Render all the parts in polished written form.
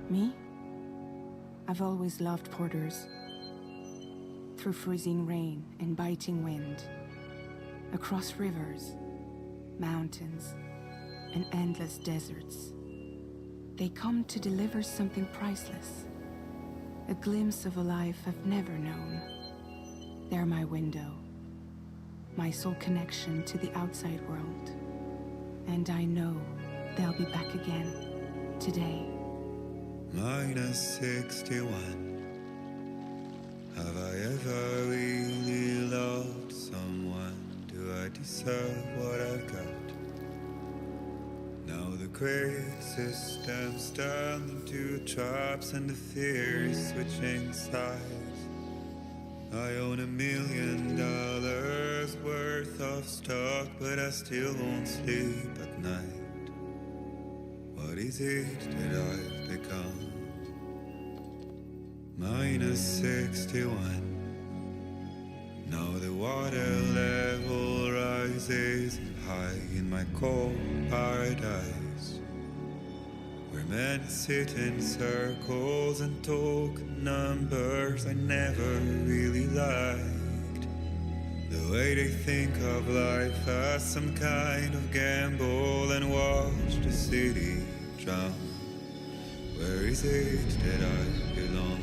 Me? I've always loved porters. Through freezing rain and biting wind, across rivers, mountains, and endless deserts, they come to deliver something priceless, a glimpse of a life I've never known. They're my window, my sole connection to the outside world, and I know they'll be back again today. Minus 61. Have I ever really loved someone? Do I deserve what I've got? Now the crazy system's turned into traps and the fear is switching sides. I own $1 million worth of stock, but I still won't sleep at night. What is it that I've become? Minus 61. Now the water level rises high in my cold paradise, where men sit in circles and talk numbers I never really liked. The way they think of life as some kind of gamble and watch the city drown. Where is it that I belong?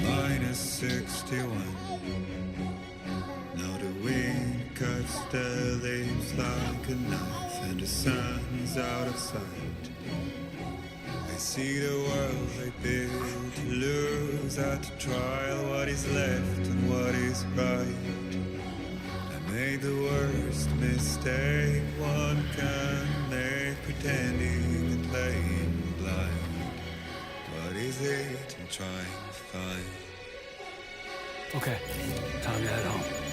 Minus 61. Now the wind cuts the leaves like a knife and the sun's out of sight. I see the world I built to lose at the trial, what is left and what is right. I made the worst mistake one can make, pretending and playing blind. What is it I'm trying to find? Okay, time to head home.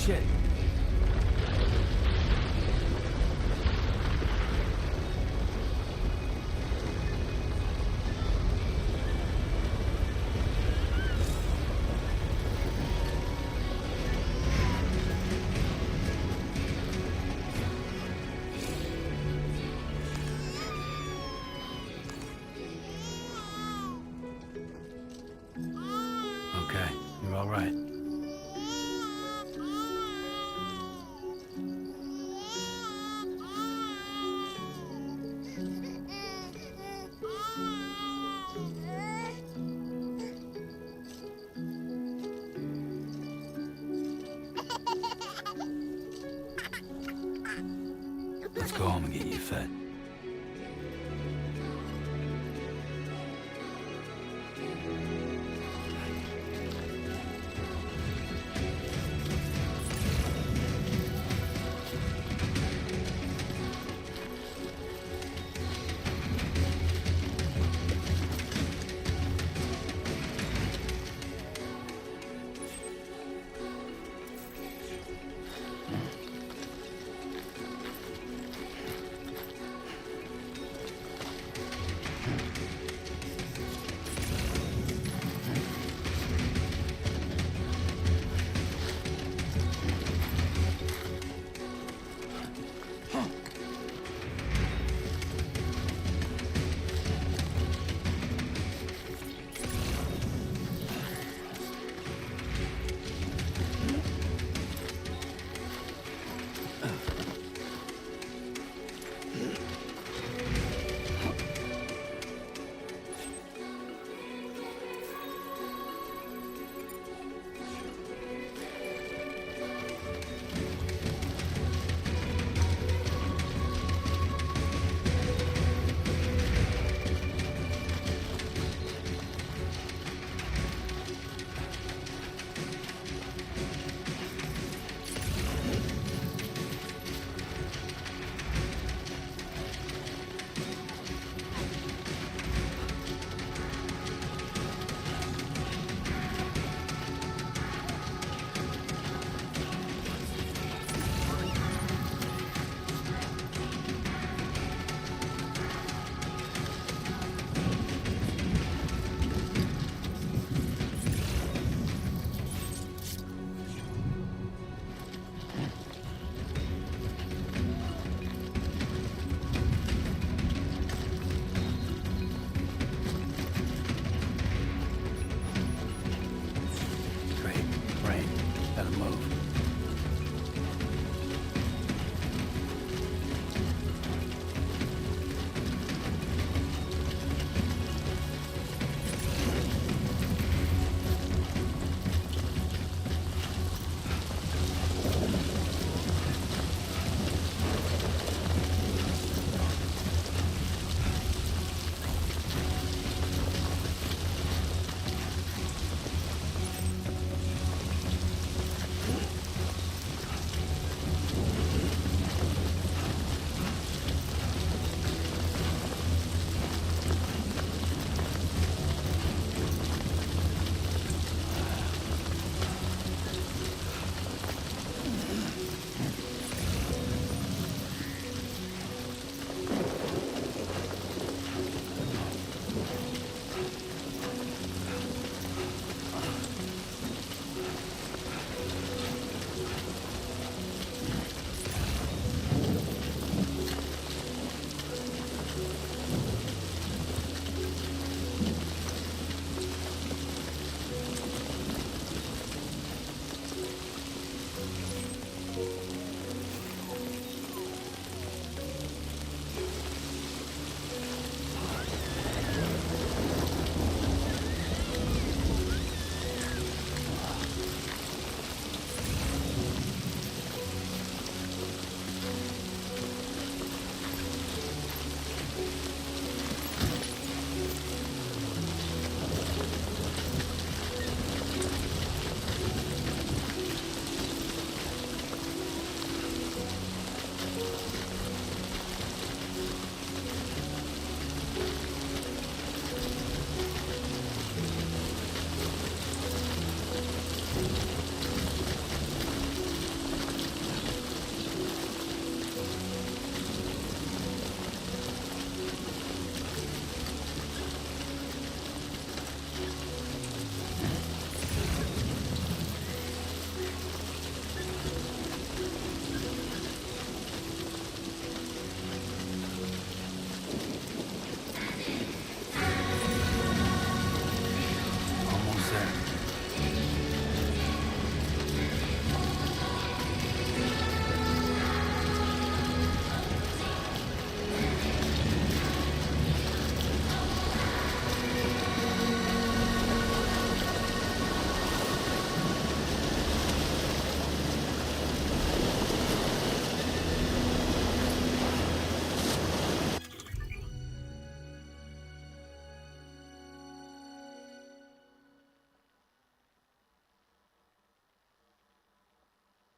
shit. Okay, you're all right.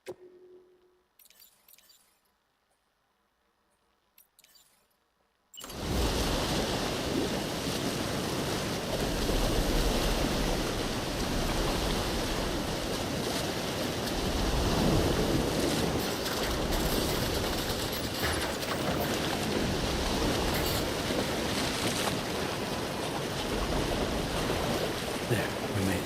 There, we made it.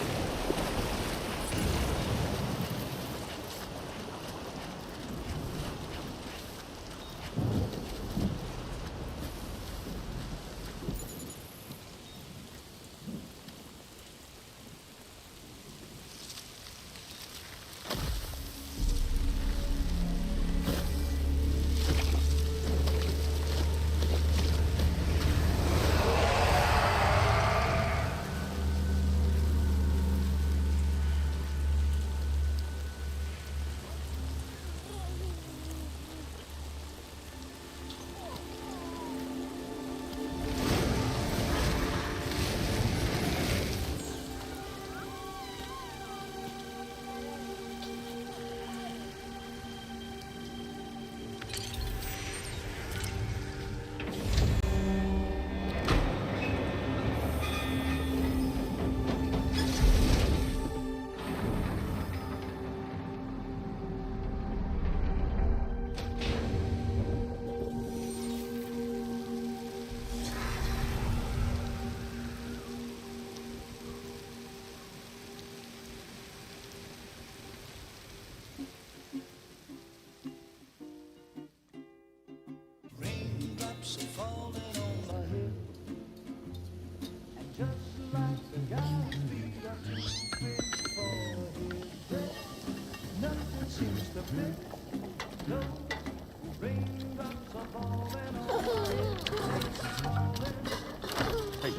Hey,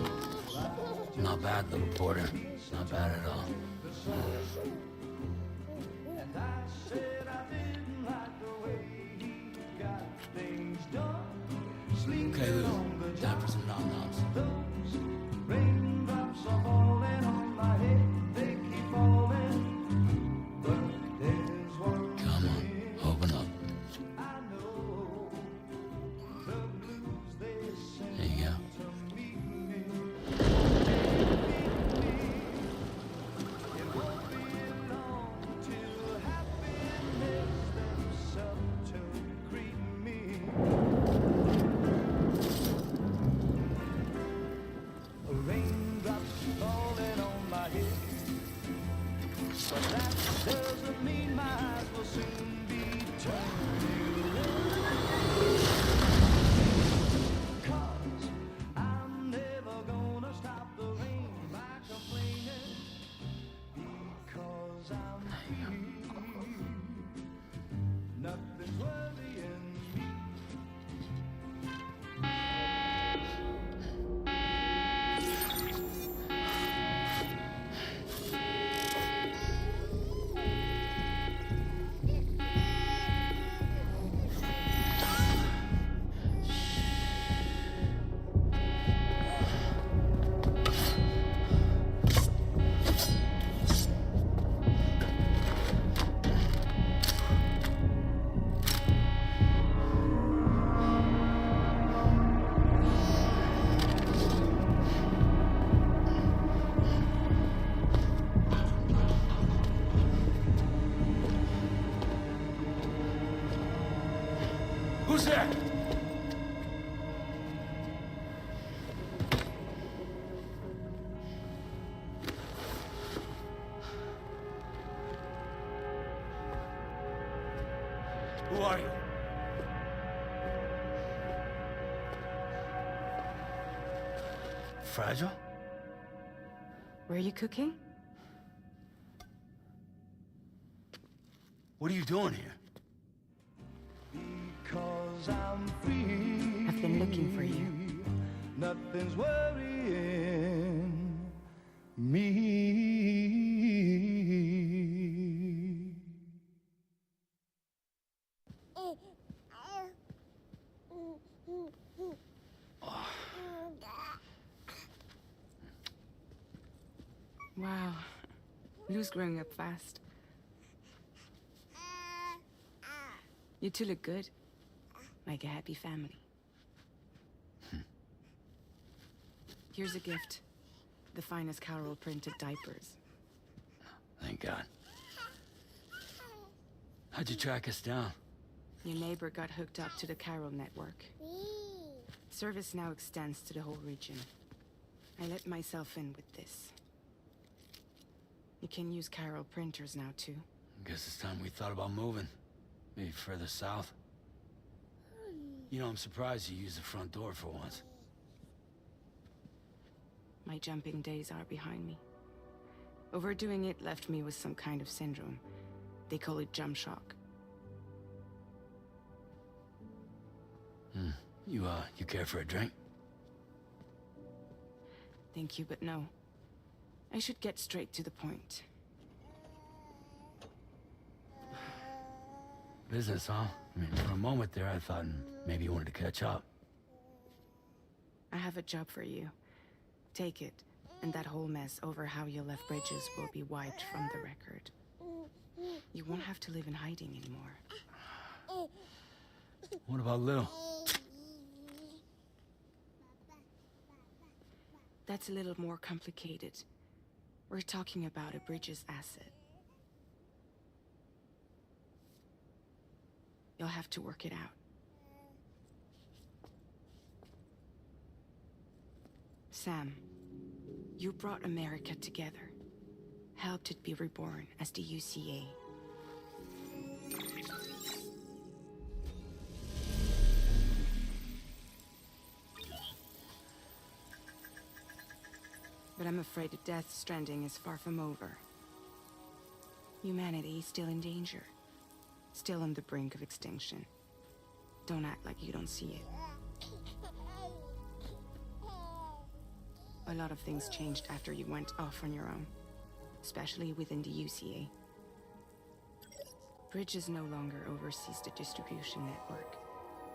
not bad, little porter. Not bad at all. Okay, Lou. Time for some nom-noms. Come on, open up. There you go. Who's there? Who are you? Fragile? Were you cooking? What are you doing here? I've been looking for you. Nothing's worrying me. Wow. Lou's growing up fast. You two look good. Like a happy family. Here's a gift. The finest Carol printed diapers. Thank God. How'd you track us down? Your neighbor got hooked up to the Carol network. Service now extends to the whole region. I let myself in with this. You can use Carol printers now, too. Guess it's time we thought about moving. Maybe further south. You know, I'm surprised you used the front door for once. My jumping days are behind me. Overdoing it left me with some kind of syndrome. They call it jump shock. You care for a drink? Thank you, but no. I should get straight to the point. Business, huh? I mean, for a moment there, I thought maybe you wanted to catch up. I have a job for you. Take it, and that whole mess over how you left bridges will be wiped from the record. You won't have to live in hiding anymore. What about Lil? That's a little more complicated. We're talking about a Bridges asset. You'll have to work it out. Sam, you brought America together. Helped it be reborn as the UCA. But I'm afraid that Death Stranding is far from over. Humanity is still in danger. Still on the brink of extinction. Don't act like you don't see it. A lot of things changed after you went off on your own. Especially within the UCA. Bridges no longer oversees the distribution network.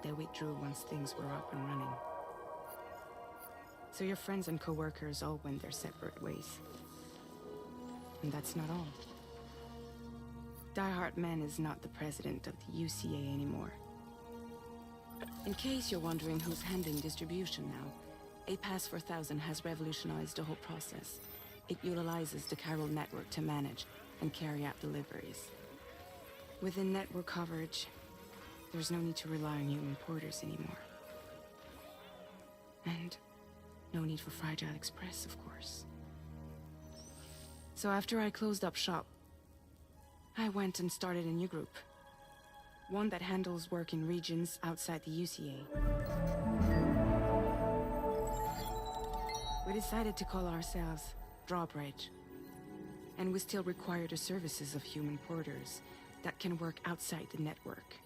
They withdrew once things were up and running. So your friends and co-workers all went their separate ways. And that's not all. Die Hard Man is not the president of the UCA anymore. In case you're wondering who's handling distribution now, A Pass 4000 has revolutionized the whole process. It utilizes the Carol network to manage and carry out deliveries. Within network coverage, there's no need to rely on human porters anymore. And no need for Fragile Express, of course. So after I closed up shop, I went and started a new group. One that handles work in regions outside the UCA. We decided to call ourselves Drawbridge. And we still require the services of human porters that can work outside the network.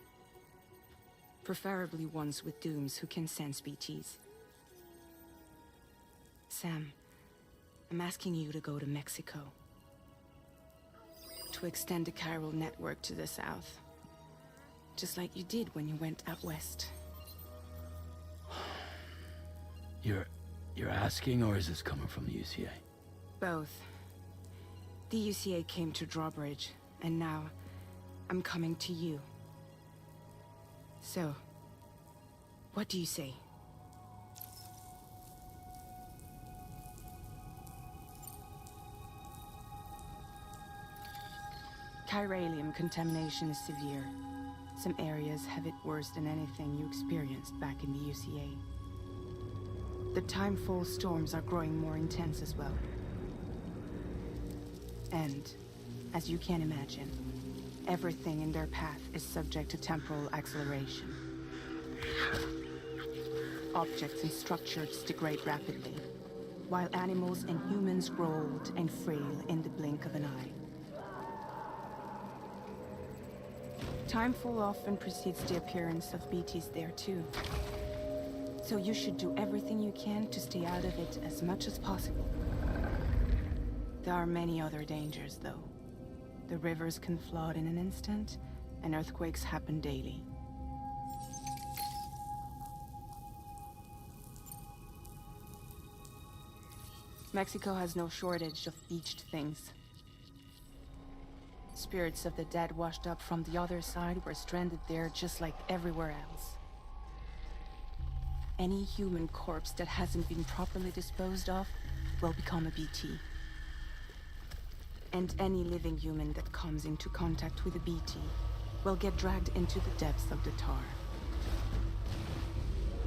Preferably ones with dooms who can sense BTs. Sam, I'm asking you to go to Mexico. To extend the Carol network to the south. Just like you did when you went out west. You're asking, or is this coming from the UCA? Both. The UCA came to Drawbridge, and now I'm coming to you. So, what do you say? Chiralium contamination is severe. Some areas have it worse than anything you experienced back in the UCA. The timefall storms are growing more intense as well. And, as you can imagine, everything in their path is subject to temporal acceleration. Objects and structures degrade rapidly, while animals and humans grow old and frail in the blink of an eye. Timefall often precedes the appearance of BTs there too. So you should do everything you can to stay out of it as much as possible. There are many other dangers, though. The rivers can flood in an instant, and earthquakes happen daily. Mexico has no shortage of beached things. Spirits of the dead washed up from the other side were stranded there just like everywhere else. Any human corpse that hasn't been properly disposed of will become a BT. And any living human that comes into contact with a BT will get dragged into the depths of the tar.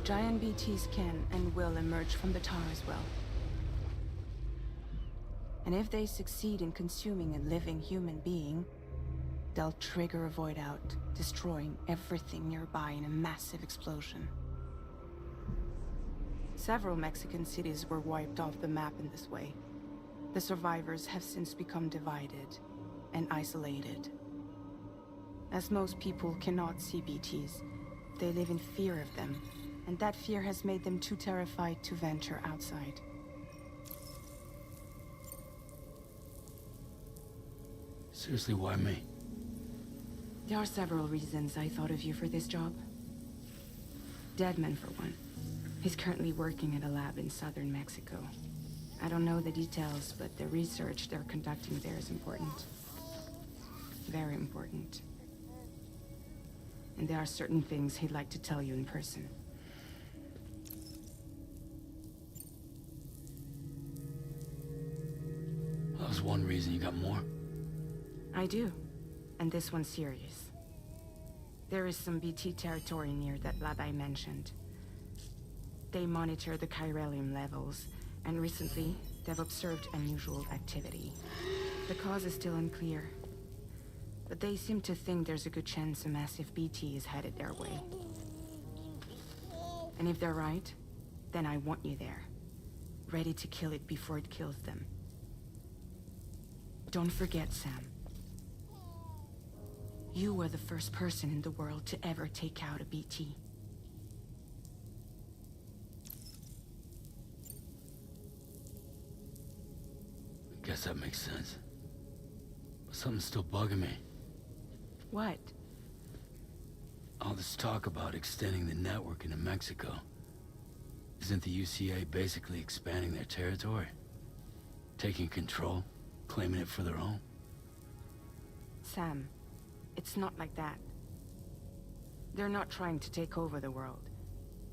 Giant BTs can and will emerge from the tar as well. And if they succeed in consuming a living human being, they'll trigger a void out, destroying everything nearby in a massive explosion. Several Mexican cities were wiped off the map in this way. The survivors have since become divided and isolated. As most people cannot see BTs, they live in fear of them, and that fear has made them too terrified to venture outside. Seriously, why me? There are several reasons I thought of you for this job. Deadman, for one. He's currently working at a lab in southern Mexico. I don't know the details, but the research they're conducting there is important. Very important. And there are certain things he'd like to tell you in person. That was one reason. You got more? I do. And this one's serious. There is some BT territory near that lab I mentioned. They monitor the chiralium levels, and recently, they've observed unusual activity. The cause is still unclear, but they seem to think there's a good chance a massive BT is headed their way. And if they're right, then I want you there, ready to kill it before it kills them. Don't forget, Sam. You were the first person in the world to ever take out a BT. Guess that makes sense. But something's still bugging me. What? All this talk about extending the network into Mexico. Isn't the UCA basically expanding their territory? Taking control? Claiming it for their own? Sam, it's not like that. They're not trying to take over the world.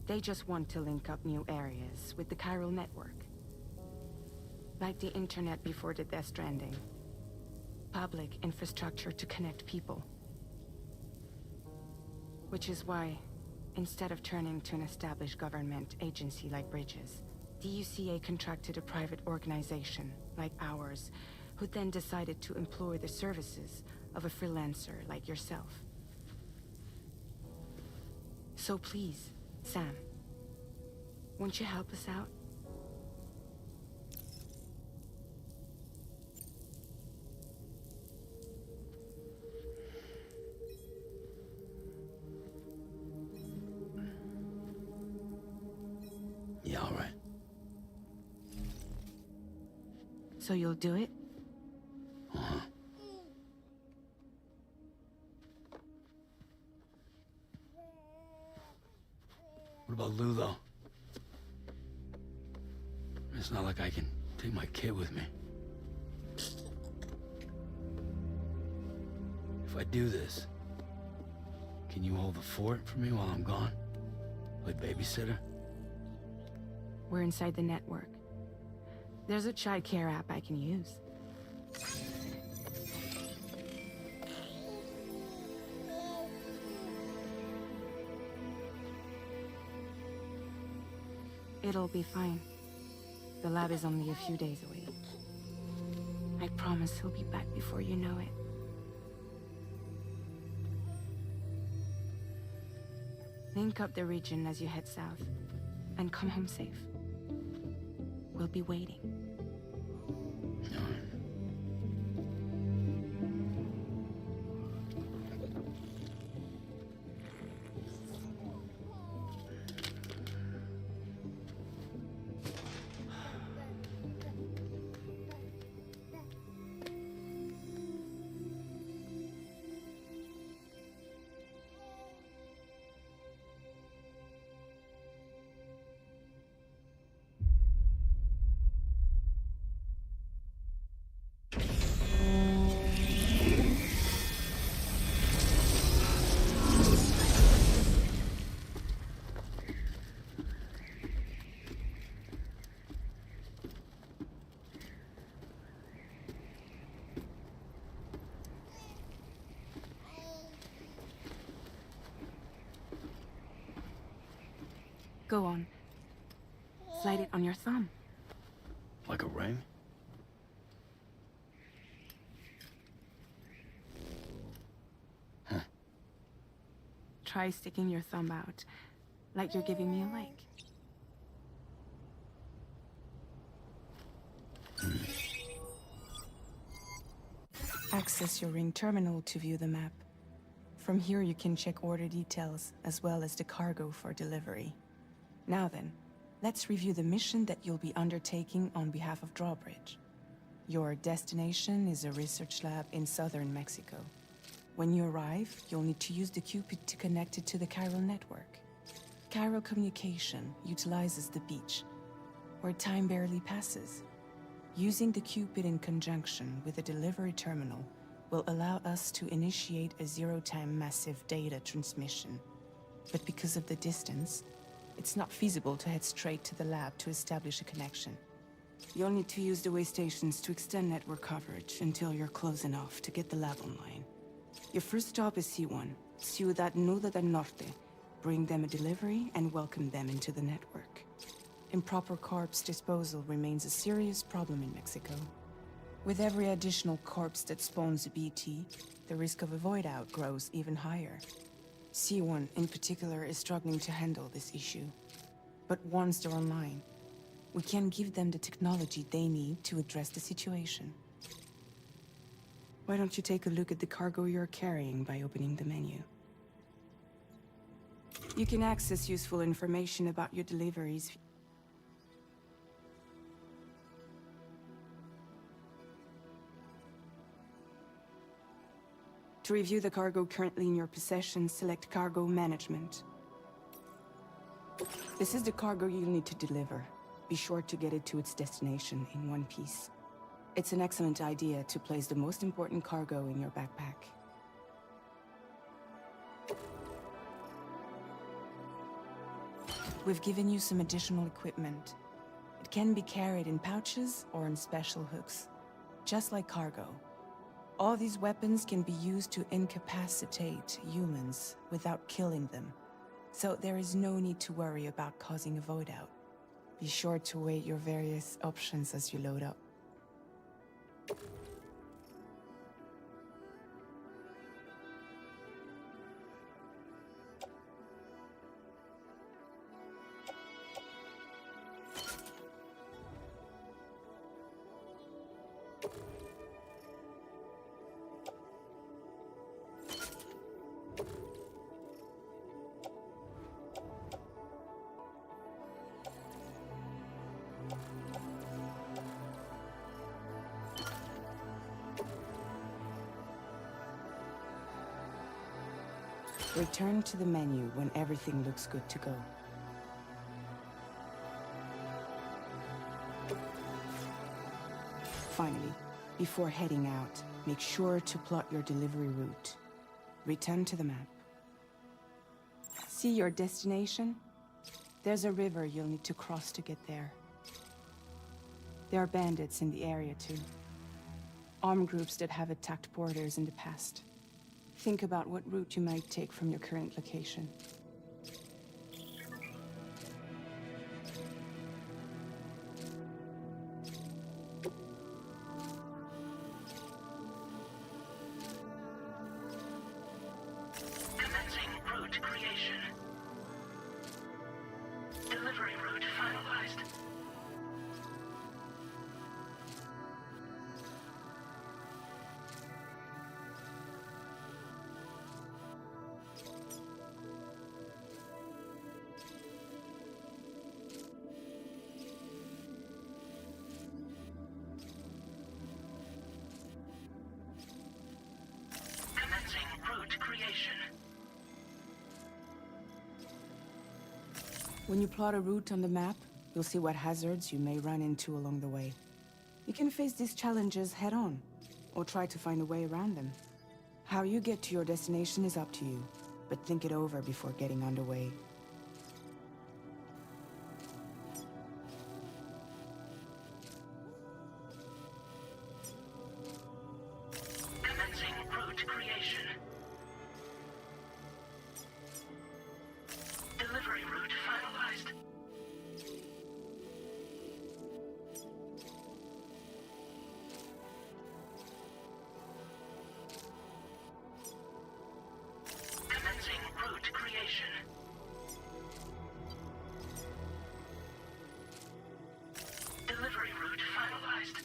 They just want to link up new areas with the chiral network. Like the internet before the Death Stranding. Public infrastructure to connect people. Which is why, instead of turning to an established government agency like Bridges, the UCA contracted a private organization, like ours, who then decided to employ the services of a freelancer like yourself. So please, Sam, won't you help us out? Yeah, all right. So you'll do it? Uh-huh. What about Lou, though? It's not like I can take my kid with me. If I do this, can you hold the fort for me while I'm gone? Play babysitter? We're inside the network. There's a child care app I can use. It'll be fine. The lab is only a few days away. I promise he'll be back before you know it. Link up the region as you head south, and come home safe. We'll be waiting. All right. Go on. Slide it on your thumb. Like a ring? Huh. Try sticking your thumb out, like you're giving me a like. Access your ring terminal to view the map. From here you can check order details, as well as the cargo for delivery. Now then, let's review the mission that you'll be undertaking on behalf of Drawbridge. Your destination is a research lab in southern Mexico. When you arrive, you'll need to use the Cupid to connect it to the chiral network. Chiral communication utilizes the beach, where time barely passes. Using the Cupid in conjunction with a delivery terminal will allow us to initiate a zero-time massive data transmission. But because of the distance, it's not feasible to head straight to the lab to establish a connection. You'll need to use the way stations to extend network coverage until you're close enough to get the lab online. Your first stop is C1, Ciudad Nuda del Norte. Bring them a delivery and welcome them into the network. Improper corpse disposal remains a serious problem in Mexico. With every additional corpse that spawns a BT, the risk of a void out grows even higher. C1 in particular is struggling to handle this issue. But once they're online, we can give them the technology they need to address the situation. Why don't you take a look at the cargo you're carrying by opening the menu? You can access useful information about your deliveries. To review the cargo currently in your possession, select Cargo Management. This is the cargo you'll need to deliver. Be sure to get it to its destination in one piece. It's an excellent idea to place the most important cargo in your backpack. We've given you some additional equipment. It can be carried in pouches or in special hooks, just like cargo. All these weapons can be used to incapacitate humans without killing them, so there is no need to worry about causing a void out. Be sure to weigh your various options as you load up. Return to the menu when everything looks good to go. Finally, before heading out, make sure to plot your delivery route. Return to the map. See your destination? There's a river you'll need to cross to get there. There are bandits in the area too. Armed groups that have attacked borders in the past. Think about what route you might take from your current location. Commencing route creation. Delivery route finalized. Commencing route creation. When you plot a route on the map, you'll see what hazards you may run into along the way. You can face these challenges head-on, or try to find a way around them. How you get to your destination is up to you, but think it over before getting underway. Commencing route creation. Delivery route finalized. route finalized.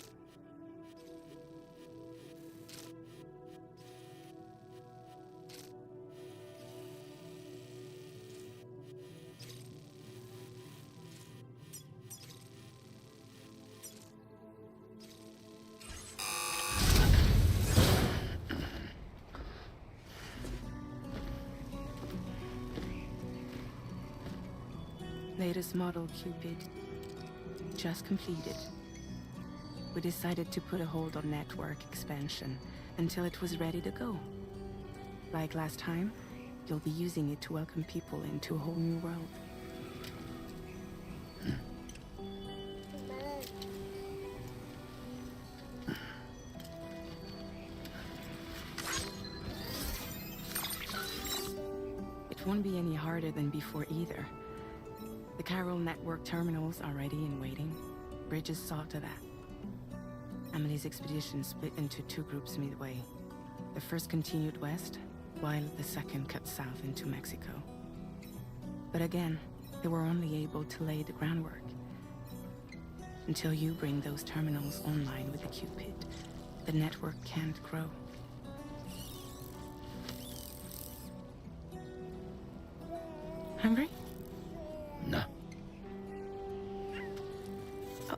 Latest model Cupid. Just completed. We decided to put a hold on network expansion until it was ready to go. Like last time, you'll be using it to welcome people into a whole new world. It won't be any harder than before either. The Carol network terminals are ready and waiting. Bridges saw to that. Emily's expedition split into two groups midway. The first continued west, while the second cut south into Mexico. But again, they were only able to lay the groundwork. Until you bring those terminals online with the Cupid, the network can't grow. Hungry? No. Oh.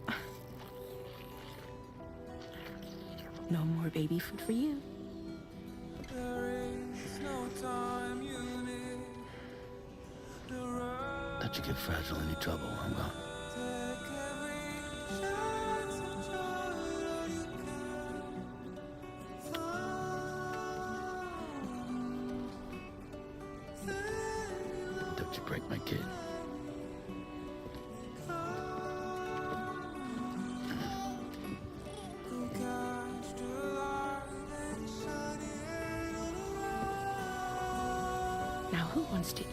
No more baby food for you. Let you get fragile, any trouble, I'm gone. Don't you break my kid. Now who wants to eat?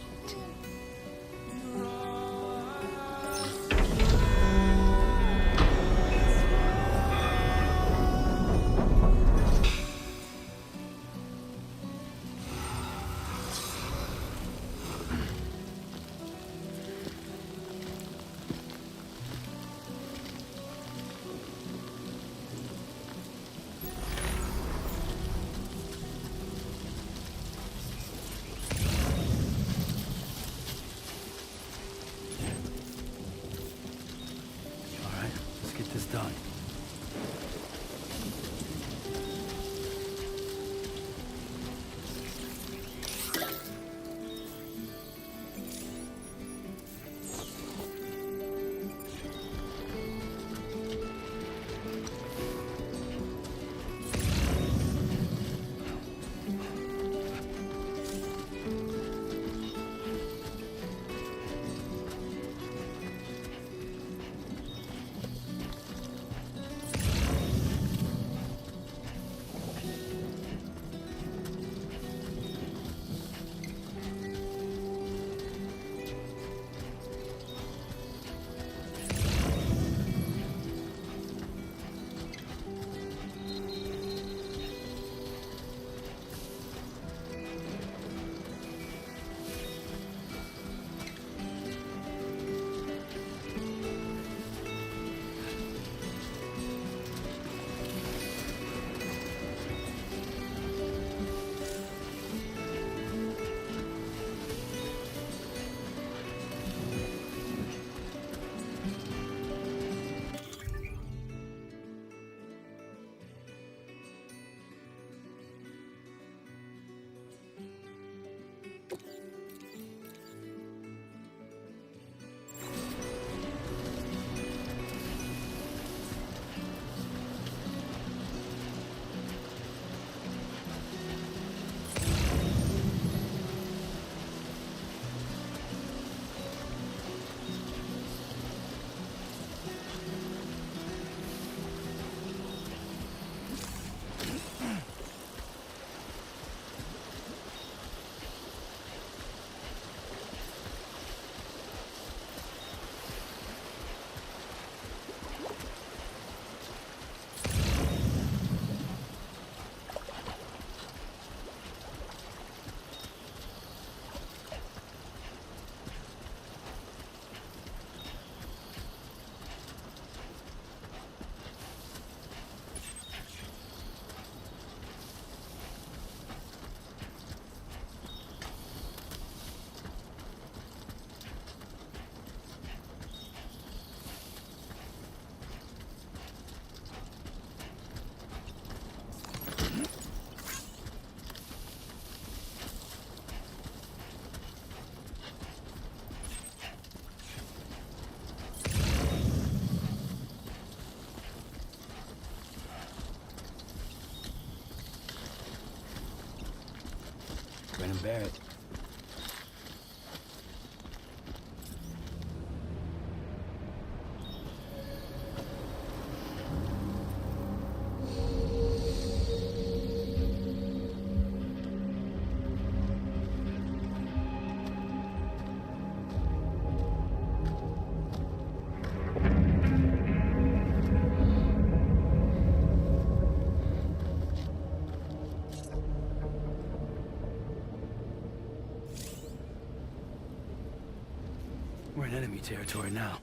Done. Barrett. We're in enemy territory now.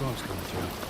Storm's coming through.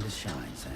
to shine, Sam.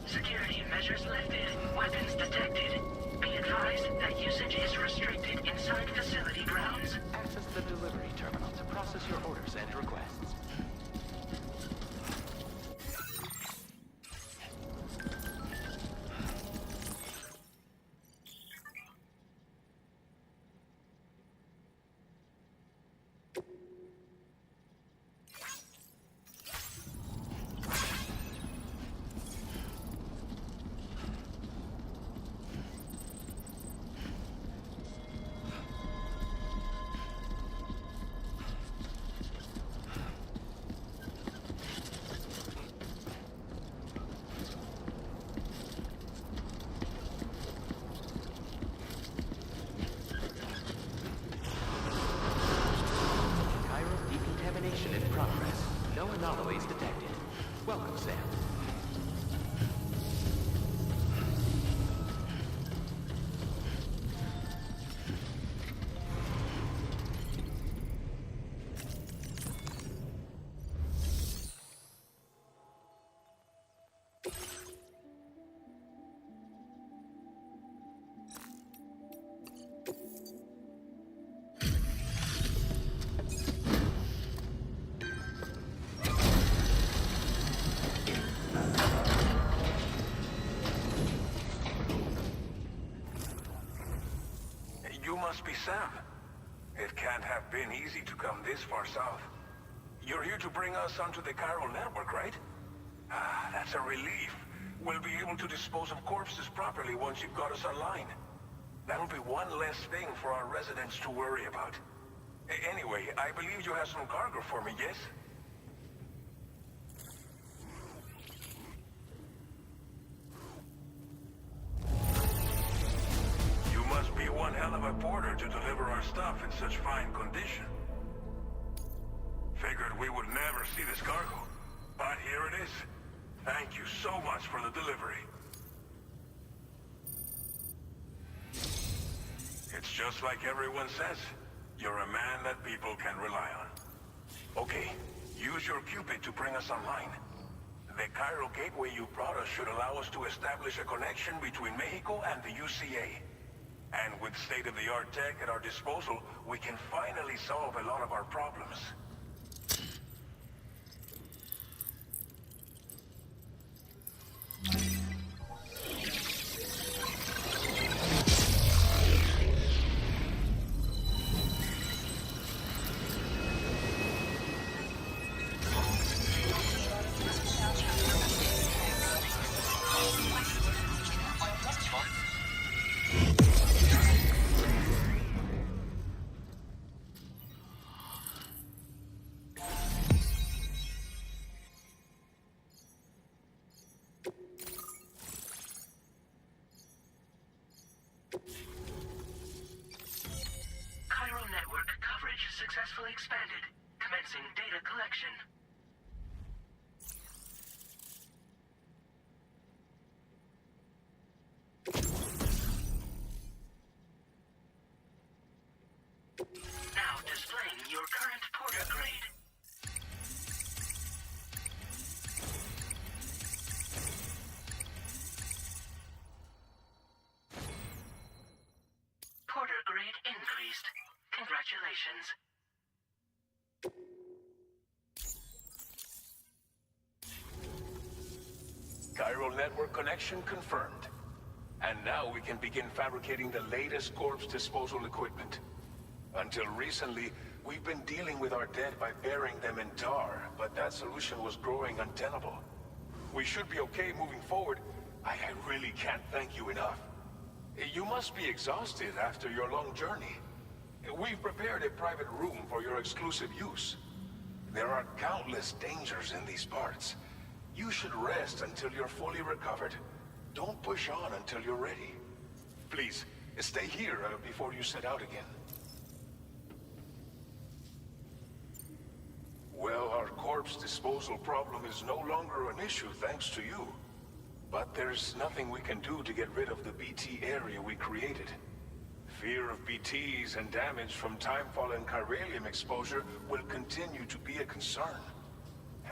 Security measures lifted. Weapons detected. Be advised that usage is restricted inside facility grounds. Access the delivery terminal to process your orders and requests. In progress. No anomalies detected. Welcome, Sam. You must be Sam. It can't have been easy to come this far south. You're here to bring us onto the chiral network, right? Ah, that's a relief. We'll be able to dispose of corpses properly once you've got us online. That'll be one less thing for our residents to worry about. Anyway, I believe you have some cargo for me, yes? Must be one hell of a porter to deliver our stuff in such fine condition. Figured we would never see this cargo, but here it is. Thank you so much for the delivery. It's just like everyone says. You're a man that people can rely on. Okay, use your Cupid to bring us online. The chiral gateway you brought us should allow us to establish a connection between Mexico and the UCA. And with state-of-the-art tech at our disposal, we can finally solve a lot of our problems. Chiral network coverage successfully expanded. Commencing data collection. Now displaying your current porter grade. Porter grade increased. Congratulations. Chiral network connection confirmed. And now we can begin fabricating the latest corpse disposal equipment. Until recently, we've been dealing with our dead by burying them in tar, but that solution was growing untenable. We should be okay moving forward. I really can't thank you enough. You must be exhausted after your long journey. We've prepared a private room for your exclusive use. There are countless dangers in these parts. You should rest until you're fully recovered. Don't push on until you're ready. Please, stay here before you set out again. Well, our corpse disposal problem is no longer an issue thanks to you. But there's nothing we can do to get rid of the BT area we created. Fear of BTs and damage from timefall and chiralium exposure will continue to be a concern.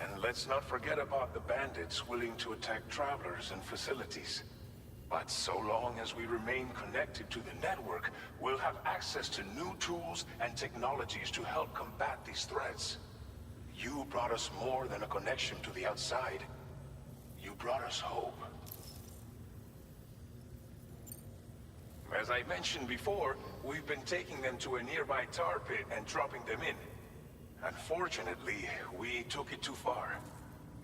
And let's not forget about the bandits willing to attack travelers and facilities. But so long as we remain connected to the network, we'll have access to new tools and technologies to help combat these threats. You brought us more than a connection to the outside. You brought us hope. As I mentioned before, we've been taking them to a nearby tar pit and dropping them in. Unfortunately, we took it too far.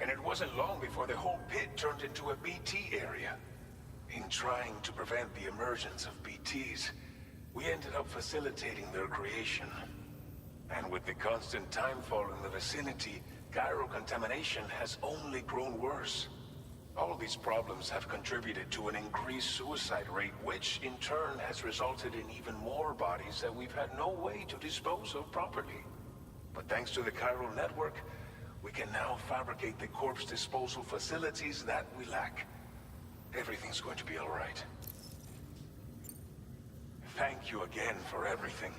And it wasn't long before the whole pit turned into a BT area. In trying to prevent the emergence of BTs, we ended up facilitating their creation. And with the constant timefall in the vicinity, gyro contamination has only grown worse. All of these problems have contributed to an increased suicide rate, which in turn has resulted in even more bodies that we've had no way to dispose of properly. But thanks to the chiral network, we can now fabricate the corpse disposal facilities that we lack. Everything's going to be all right. Thank you again for everything.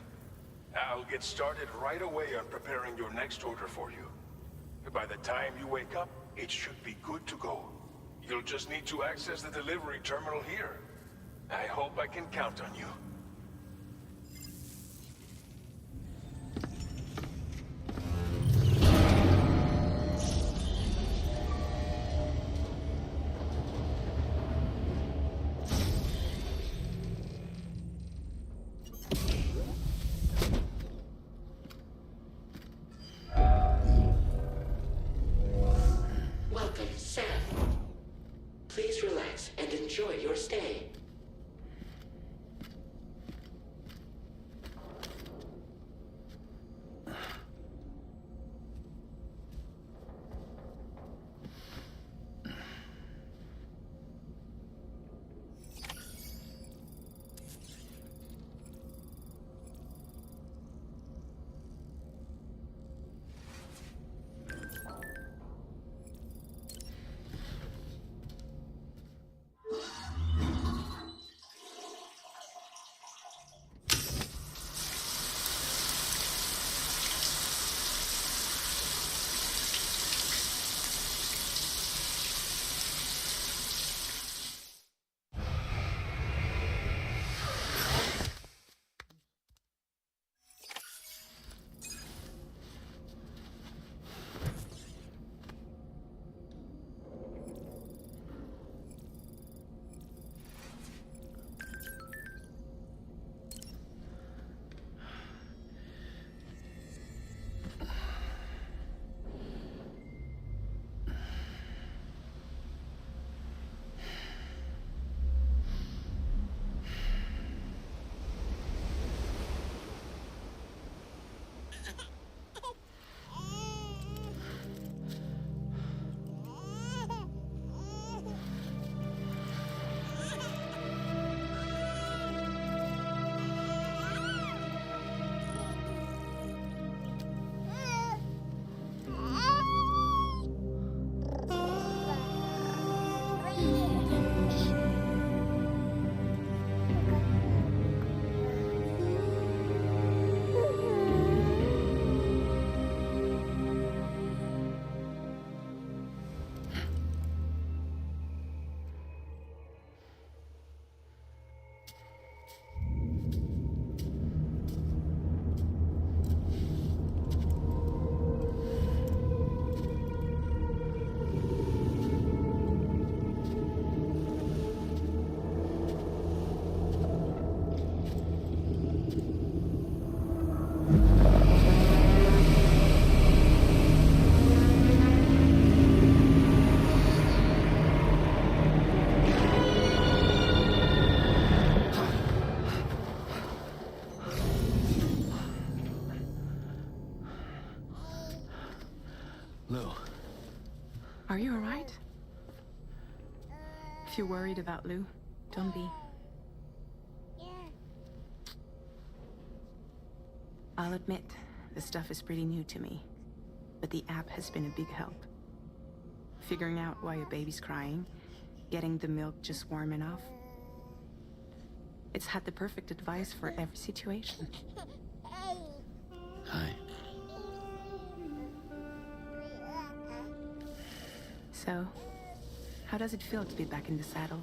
I'll get started right away on preparing your next order for you. By the time you wake up, it should be good to go. You'll just need to access the delivery terminal here. I hope I can count on you. Welcome, Sam. Please relax and enjoy your stay. Are you alright? If you're worried about Lou, don't be. I'll admit, the stuff is pretty new to me, but the app has been a big help. Figuring out why a baby's crying, getting the milk just warm enough. It's had the perfect advice for every situation. Hi. So, how does it feel to be back in the saddle?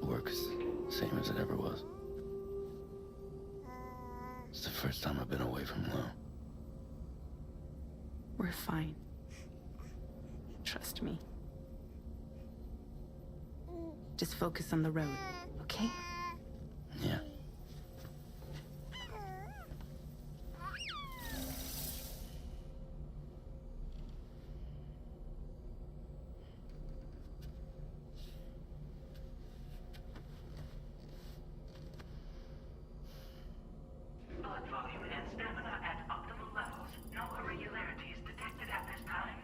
Work's same as it ever was. It's the first time I've been away from Lou. We're fine. Trust me. Just focus on the road, okay? Yeah. Blood volume and stamina at optimal levels. No irregularities detected at this time.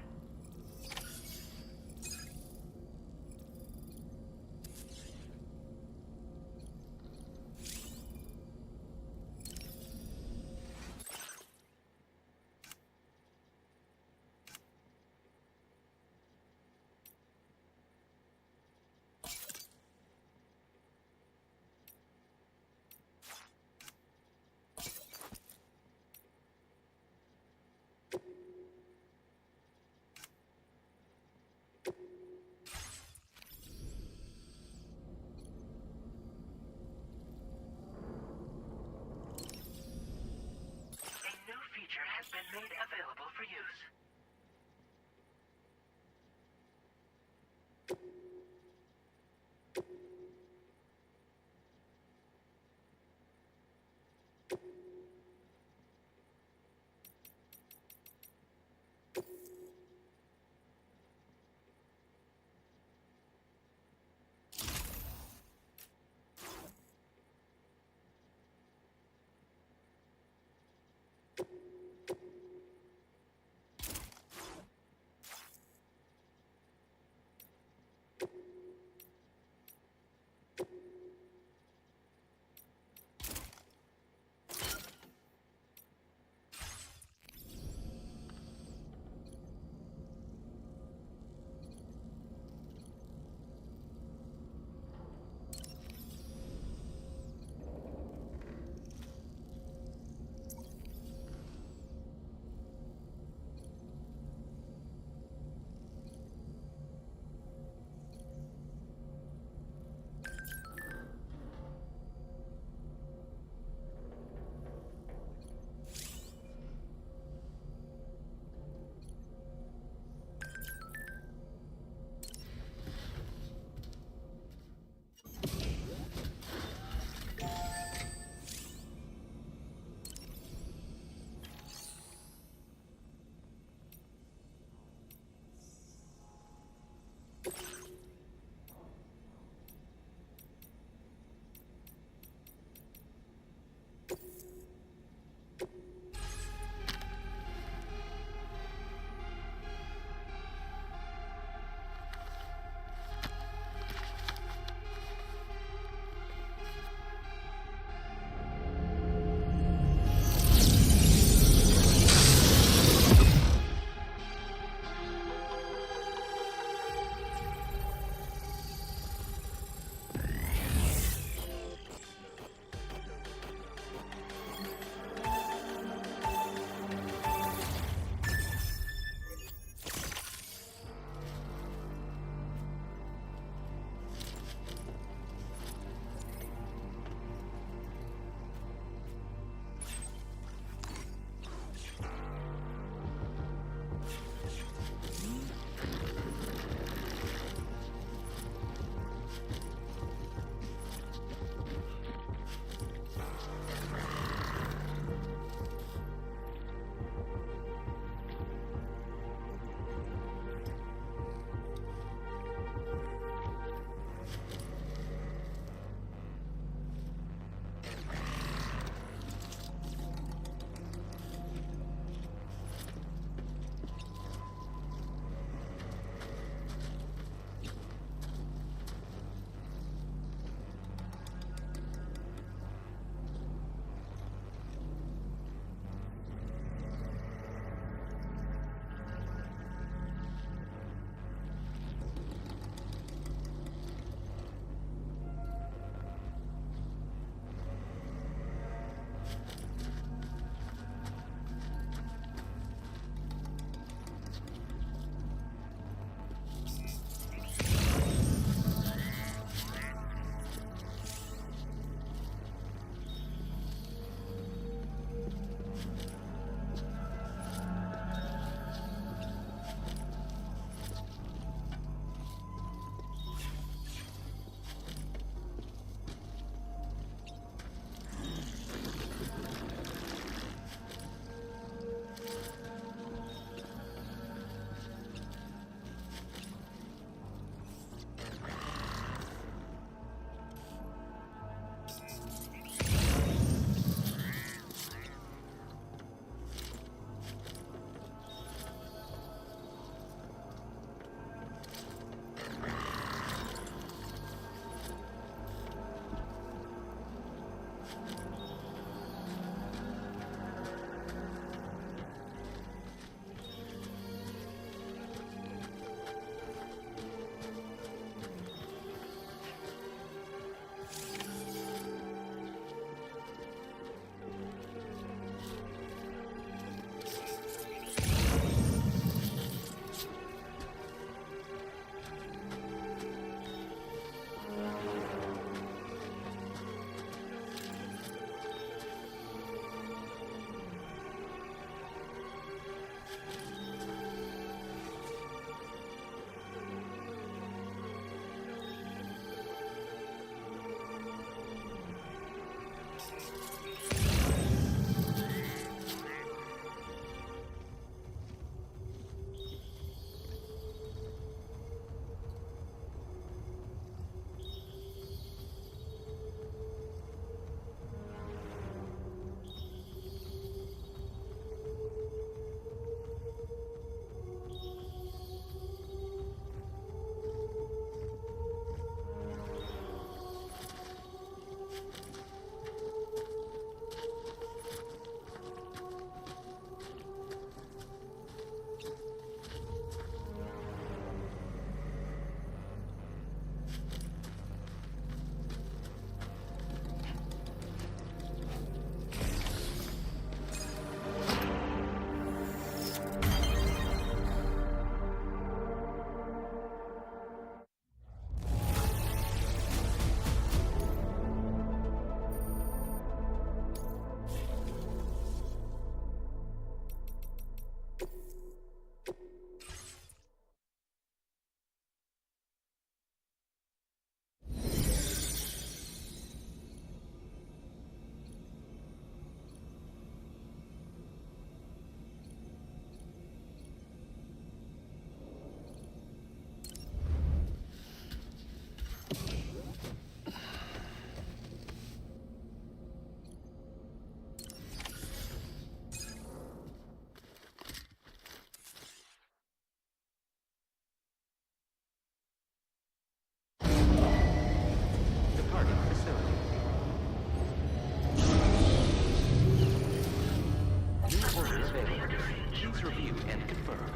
Scan confirmed.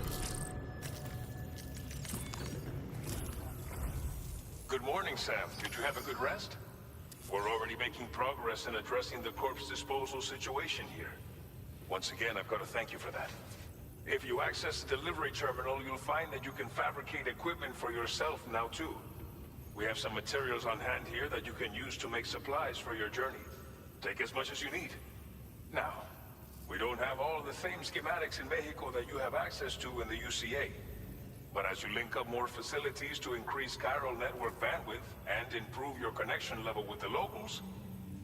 Good morning, Sam. Did you have a good rest? We're already making progress in addressing the corpse disposal situation here. Once again, I've got to thank you for that. If you access the delivery terminal, you'll find that you can fabricate equipment for yourself now too. We have some materials on hand here that you can use to make supplies for your journey. Take as much as you need. Now, we don't have all the same schematics in Mexico that you have access to in the UCA. But as you link up more facilities to increase chiral network bandwidth and improve your connection level with the locals,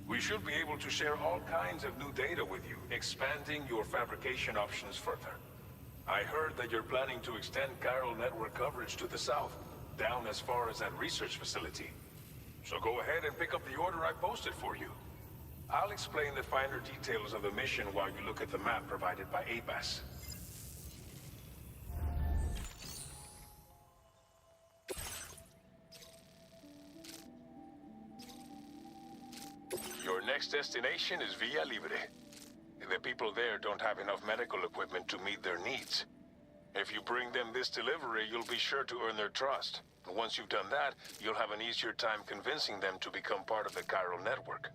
we should be able to share all kinds of new data with you, expanding your fabrication options further. I heard that you're planning to extend chiral network coverage to the south, down as far as that research facility. So go ahead and pick up the order I posted for you. I'll explain the finer details of the mission while you look at the map provided by ABAS. Your next destination is Villa Libre. The people there don't have enough medical equipment to meet their needs. If you bring them this delivery, you'll be sure to earn their trust. And once you've done that, you'll have an easier time convincing them to become part of the chiral network.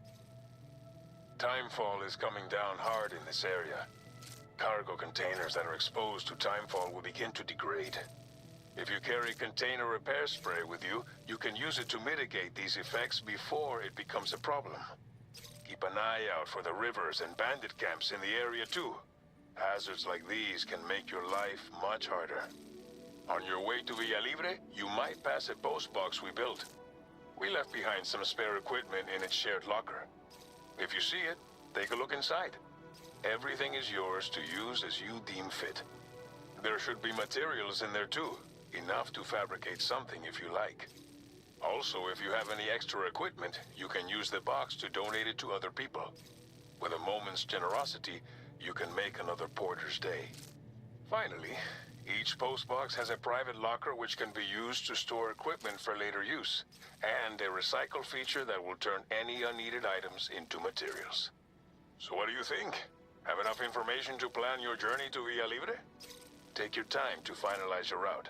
Timefall is coming down hard in this area. Cargo containers that are exposed to timefall will begin to degrade. If you carry container repair spray with you, you can use it to mitigate these effects before it becomes a problem. Keep an eye out for the rivers and bandit camps in the area too. Hazards like these can make your life much harder. On your way to Villa Libre, you might pass a post box we built. We left behind some spare equipment in its shared locker. If you see it, take a look inside. Everything is yours to use as you deem fit. There should be materials in there too, enough to fabricate something if you like. Also, if you have any extra equipment, you can use the box to donate it to other people. With a moment's generosity, you can make another porter's day. Finally, each postbox has a private locker which can be used to store equipment for later use, and a recycle feature that will turn any unneeded items into materials. So what do you think? Have enough information to plan your journey to Villa Libre? Take your time to finalize your route.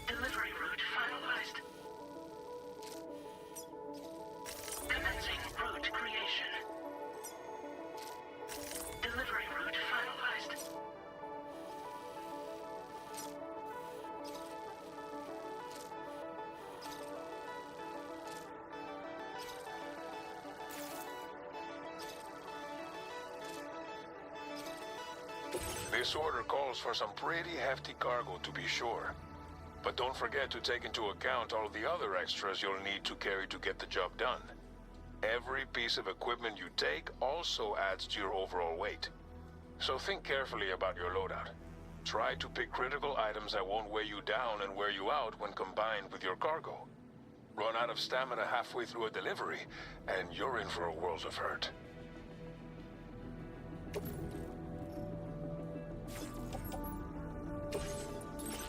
Delivery route finalized. Commencing route creation. Delivery route finalized. This order calls for some pretty hefty cargo to be sure. But don't forget to take into account all the other extras you'll need to carry to get the job done. Every piece of equipment you take also adds to your overall weight. So think carefully about your loadout. Try to pick critical items that won't weigh you down and wear you out when combined with your cargo. Run out of stamina halfway through a delivery, and you're in for a world of hurt.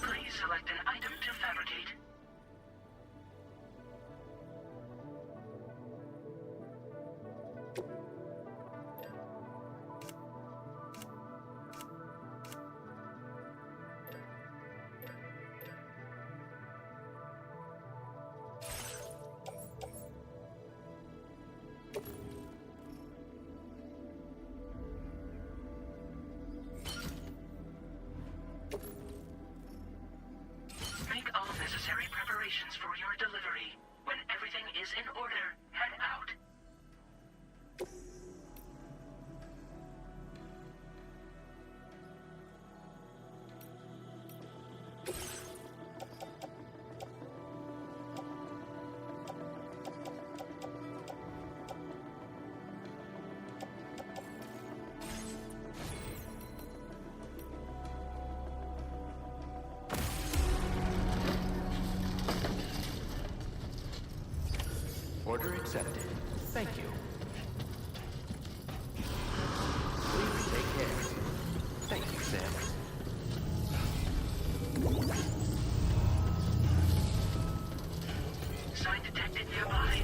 Please select an item to fabricate. necessary preparations for your delivery. When everything is in order, head out. Order accepted. Thank you. Please take care. Thank you, Sam. Sign detected nearby.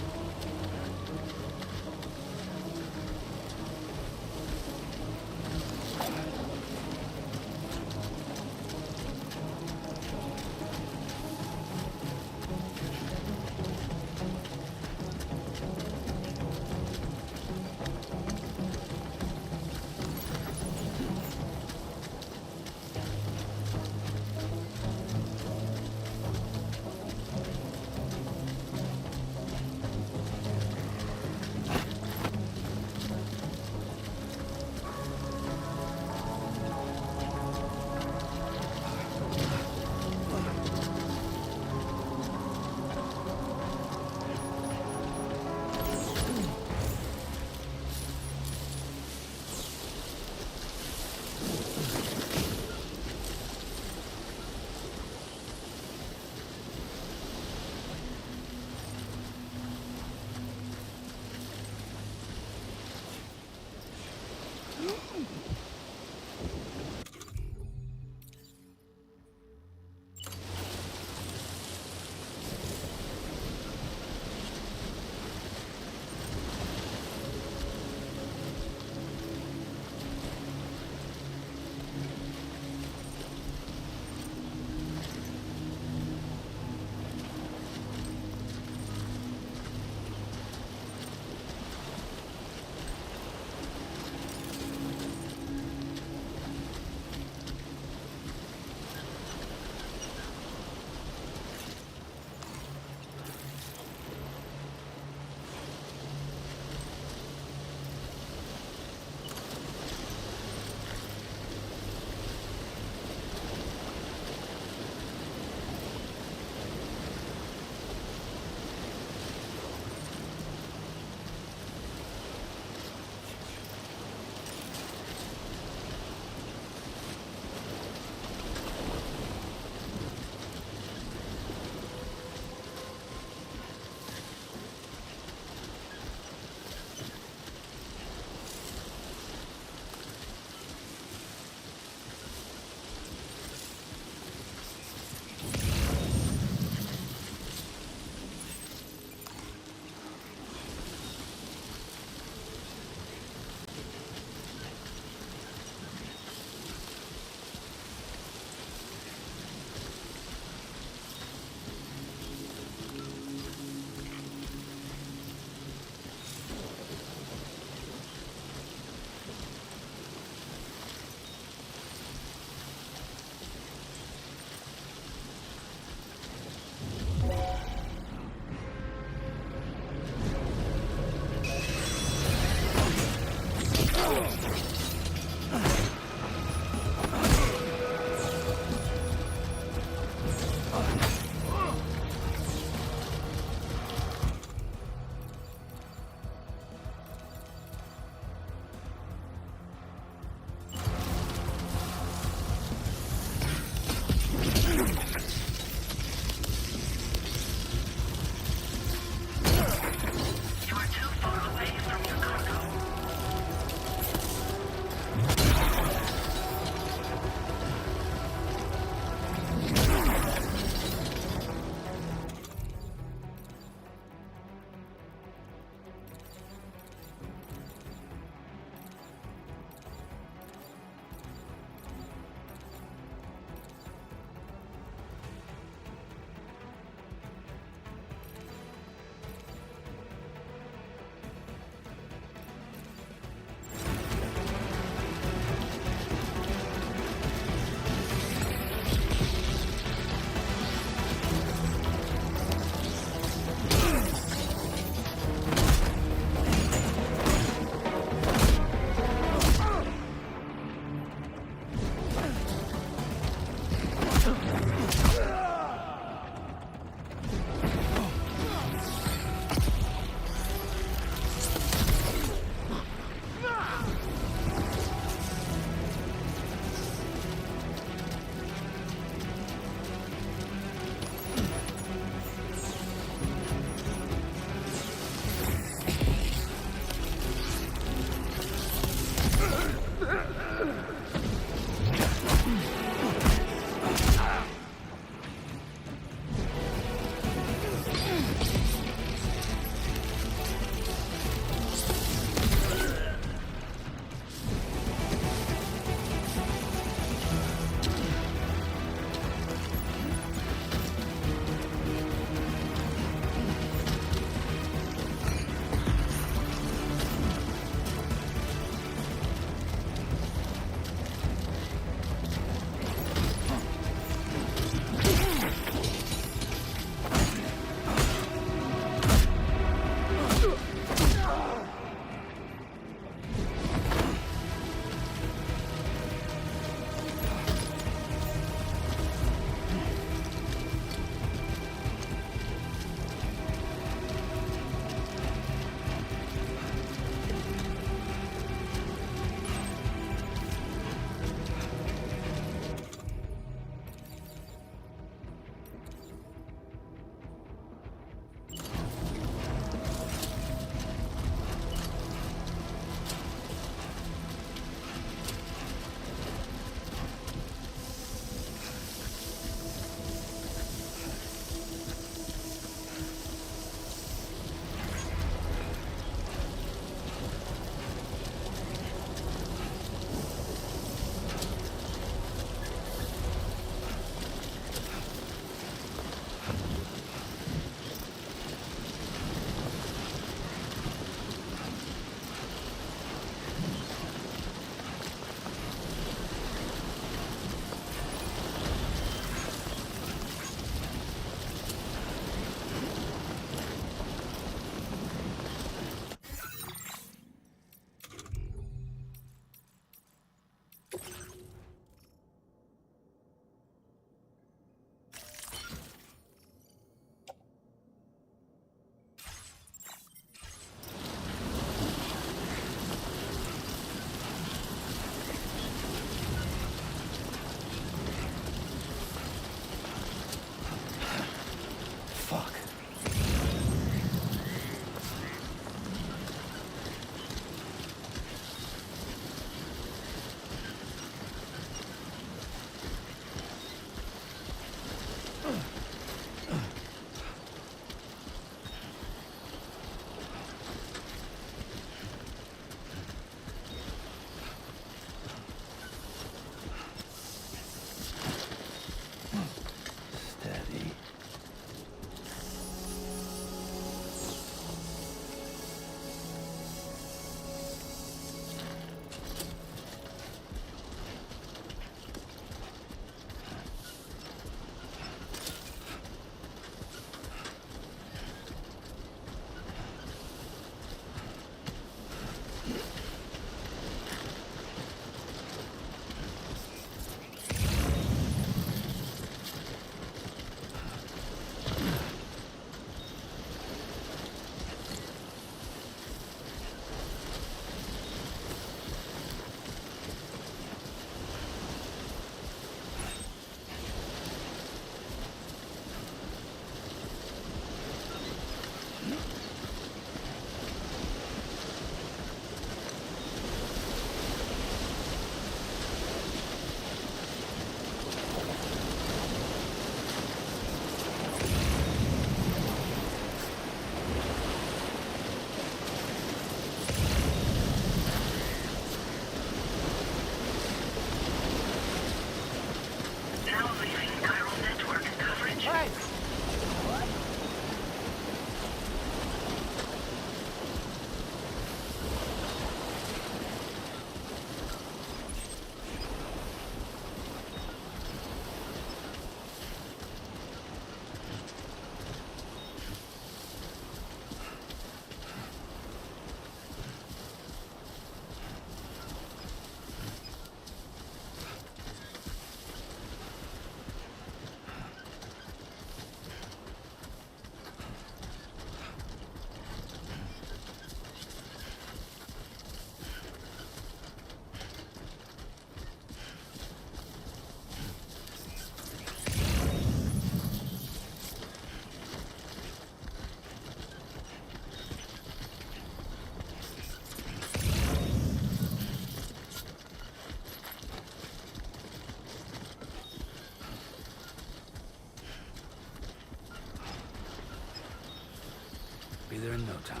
there in no time.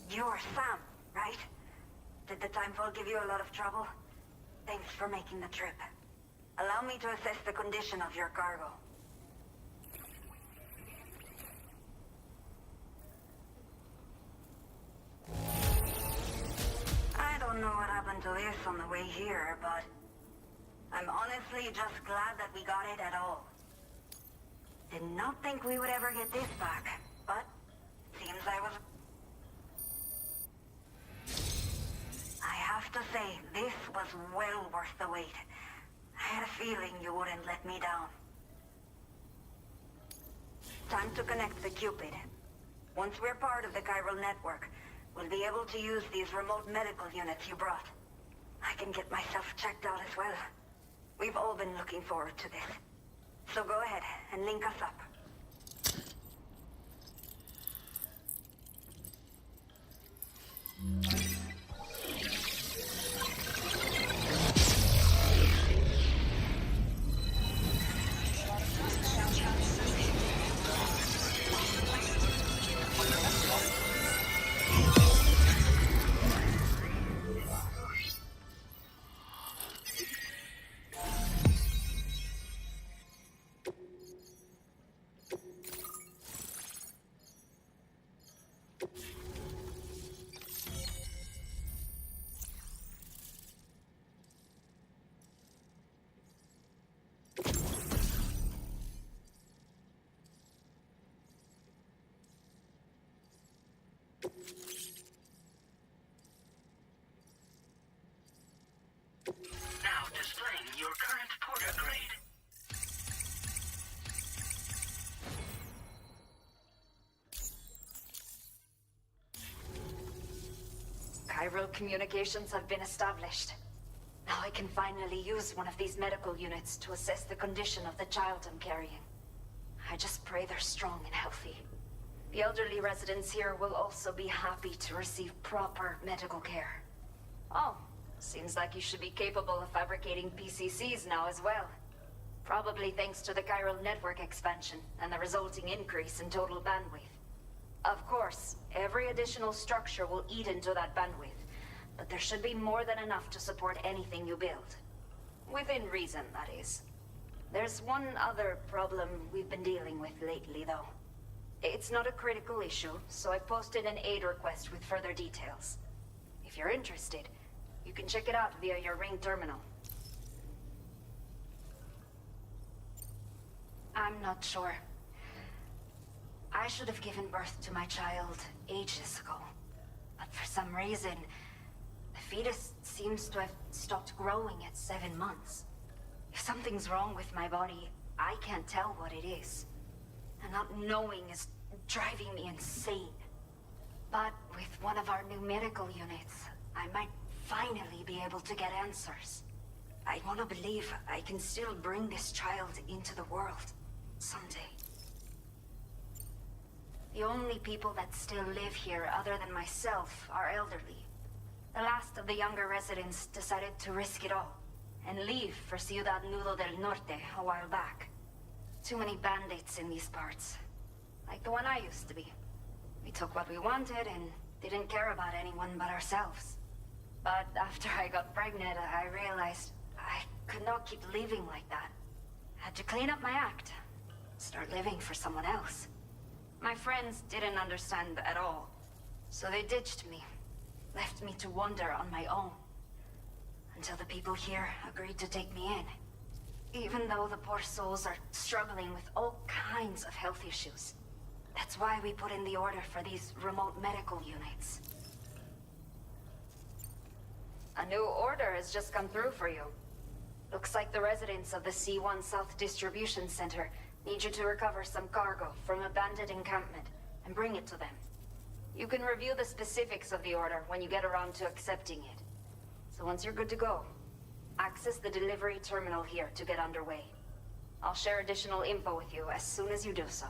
You're Sam, right? Did the timefall give you a lot of trouble? Thanks for making the trip. Allow me to assess the condition of your cargo. I don't know what happened to this on the way here, but I'm honestly just glad that we got it at all. Did not think we would ever get this back, but seems I was... I have to say, this was well worth the wait. I had a feeling you wouldn't let me down. Time to connect the Cupid. Once we're part of the chiral network, we'll be able to use these remote medical units you brought. I can get myself checked out as well. We've all been looking forward to this. So go ahead and link us up. Now displaying your current porter grade. Chiral communications have been established. Now I can finally use one of these medical units to assess the condition of the child I'm carrying. I just pray they're strong and healthy. The elderly residents here will also be happy to receive proper medical care. Oh, seems like you should be capable of fabricating PCCs now as well. Probably thanks to the chiral network expansion and the resulting increase in total bandwidth. Of course, every additional structure will eat into that bandwidth, but there should be more than enough to support anything you build. Within reason, that is. There's one other problem we've been dealing with lately, though. It's not a critical issue, so I posted an aid request with further details. If you're interested, you can check it out via your Ring terminal. I'm not sure. I should have given birth to my child ages ago. But for some reason, the fetus seems to have stopped growing at 7 months. If something's wrong with my body, I can't tell what it is. And not knowing is driving me insane. But with one of our new medical units, I might finally be able to get answers. I want to believe I can still bring this child into the world someday. The only people that still live here other than myself are elderly. The last of the younger residents decided to risk it all and leave for Ciudad Nudo del Norte a while back. Too many bandits in these parts. Like the one I used to be. We took what we wanted and didn't care about anyone but ourselves. But after I got pregnant, I realized I could not keep living like that. Had to clean up my act. Start living for someone else. My friends didn't understand at all. So they ditched me. Left me to wander on my own. Until the people here agreed to take me in. Even though the poor souls are struggling with all kinds of health issues. That's why we put in the order for these remote medical units. A new order has just come through for you. Looks like the residents of the C1 South Distribution Center need you to recover some cargo from a bandit encampment and bring it to them. You can review the specifics of the order when you get around to accepting it. So once you're good to go, access the delivery terminal here to get underway. I'll share additional info with you as soon as you do so.